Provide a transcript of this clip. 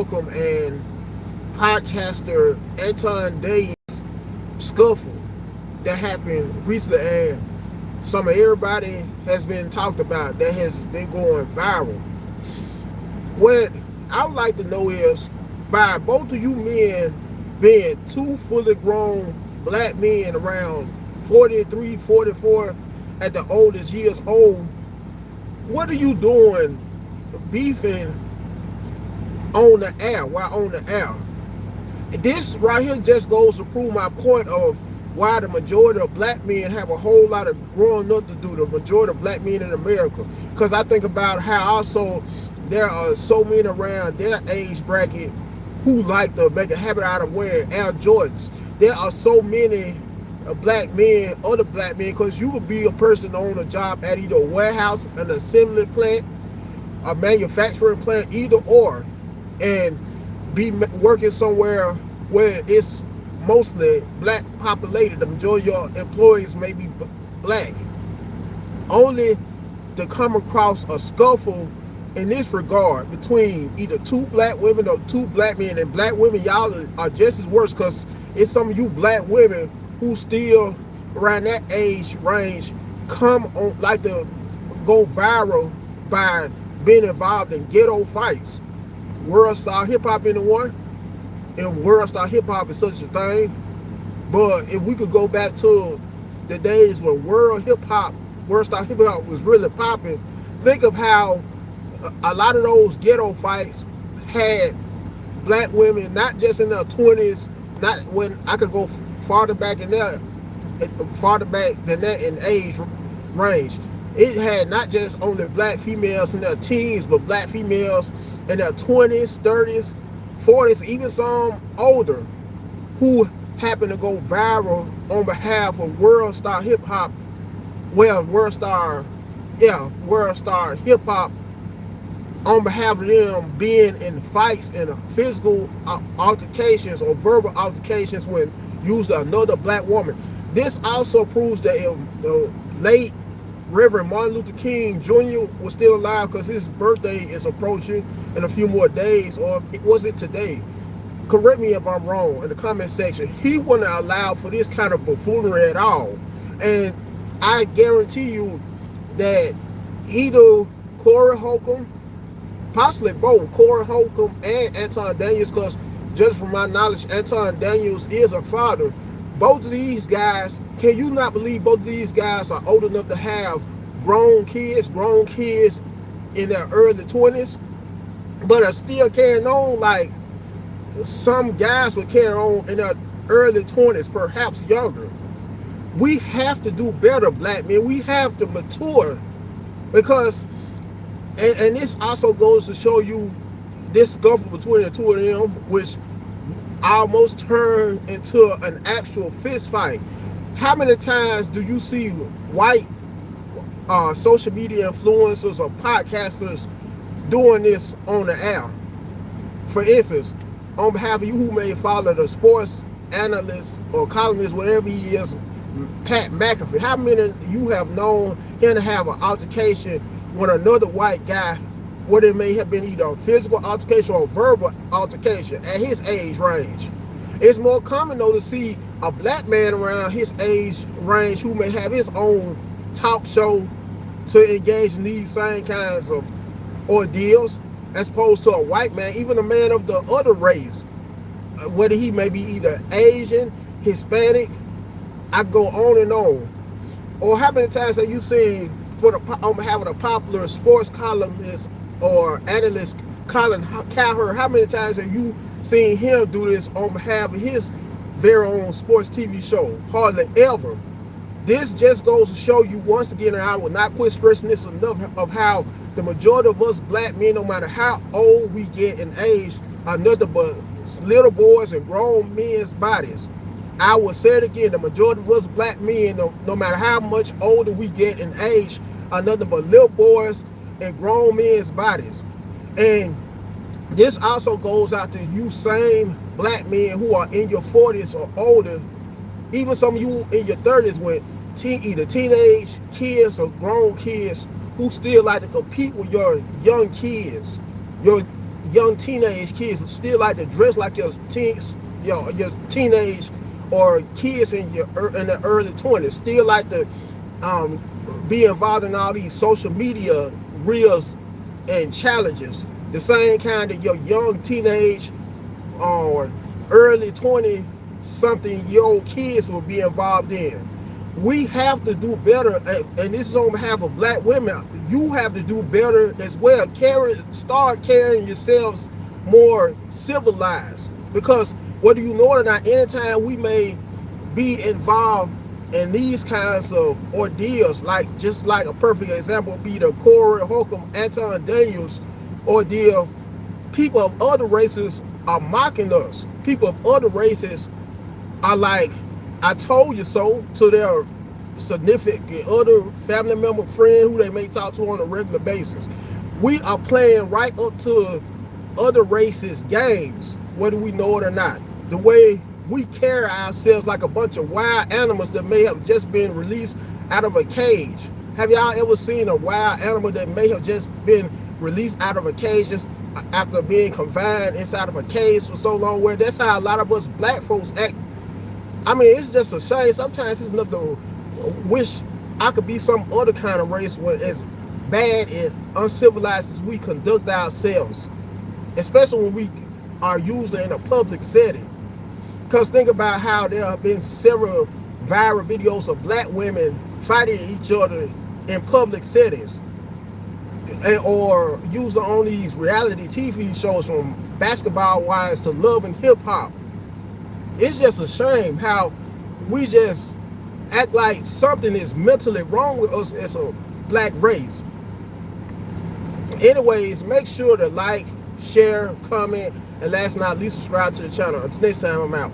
Holcomb and podcaster Anton Scuffle that happened recently, and some of everybody has been talked about that has been going viral. What I would like to know is, by both of you men being two fully grown black men around 43, 44 at the oldest years old, what are you doing beefing on the air, while on the air? This right here just goes to prove my point of why the majority of black men have a whole lot of growing up to do, the majority of black men in America. Because I think about how also there are so many around their age bracket who like to make a habit out of wearing Air Jordans. There are so many black men, other black men, because you could be a person on a job at either a warehouse, an assembly plant, a manufacturing plant, either or, and be working somewhere where it's mostly black populated. The majority of your employees may be black. Only to come across a scuffle in this regard between either two black women or two black men, and black women, y'all are just as worse, because it's some of you black women who still around that age range come on, like to go viral by being involved in ghetto fights. World star hip hop in the one, and world star hip hop is such a thing. But if we could go back to the days when world star hip hop was really popping, think of how a lot of those ghetto fights had black women, not just in their 20s, not when I could go farther back than that in age range. It had not just only black females in their teens, but black females in their 20s, 30s, 40s, even some older, who happened to go viral on behalf of world star hip hop. Well, world star hip hop, on behalf of them being in fights and physical altercations or verbal altercations when used another black woman. This also proves that if the late Reverend Martin Luther King Jr. was still alive, because his birthday is approaching in a few more days, or was it today? Correct me if I'm wrong in the comment section. He wouldn't allow for this kind of buffoonery at all. And I guarantee you that either Corey Holcomb, possibly both Corey Holcomb and Anton Daniels, because just from my knowledge, Anton Daniels is a father. Both of these guys, can you not believe both of these guys are old enough to have grown kids in their early 20s, but are still carrying on like some guys would carry on in their early 20s, perhaps younger. We have to do better, black men. We have to mature, because, and this also goes to show you this scuffle between the two of them, which almost turned into an actual fist fight. How many times do you see white social media influencers or podcasters doing this on the air? For instance, on behalf of you who may follow the sports analyst or columnist, whatever he is, Pat McAfee, how many of you have known him to have an altercation with another white guy, where it may have been either a physical altercation or a verbal altercation at his age range? It's more common though to see a black man around his age range who may have his own talk show to engage in these same kinds of ordeals, as opposed to a white man, even a man of the other race, whether he may be either Asian, Hispanic, I go on and on. Or how many times have you seen, on behalf of the popular sports columnist or analyst Colin Cowherd, how many times have you seen him do this on behalf of his very own sports TV show? Hardly ever. This just goes to show you once again, and I will not quit stressing this enough, of how the majority of us black men, no matter how old we get in age, are nothing but little boys and grown men's bodies. I will say it again, the majority of us black men, no matter how much older we get in age, are nothing but little boys and grown men's bodies. And this also goes out to you same black men who are in your 40s or older, even some of you in your 30s, when either teenage kids or grown kids who still like to compete with your young kids, your young teenage kids still like to dress like your teens, your teenage or kids in the early 20s still like to be involved in all these social media reels and challenges. The same kind of your young teenage or early 20 something year old kids will be involved in. We have to do better, and this is on behalf of black women. You have to do better as well. Start carrying yourselves more civilized, because whether you know it or not, anytime we may be involved in these kinds of ordeals, just like a perfect example would be the Corey Holcomb Anton Daniels ordeal, people of other races are mocking us. People of other races are like, I told you so, to their significant other, family member, friend who they may talk to on a regular basis. We are playing right up to other races' games, whether we know it or not. The way we carry ourselves like a bunch of wild animals that may have just been released out of a cage. Have y'all ever seen a wild animal that may have just been released out of a cage just after being confined inside of a cage for so long? Where that's how a lot of us black folks act. I mean, it's just a shame. Sometimes it's enough to wish I could be some other kind of race when as bad and uncivilized as we conduct ourselves, especially when we are usually in a public setting. Because think about how there have been several viral videos of black women fighting each other in public settings, or usually on these reality TV shows, from Basketball Wives to Love and Hip Hop. It's just a shame how we just act like something is mentally wrong with us as a black race. Anyways, make sure to like, share, comment, and last but not least, subscribe to the channel. Until next time, I'm out.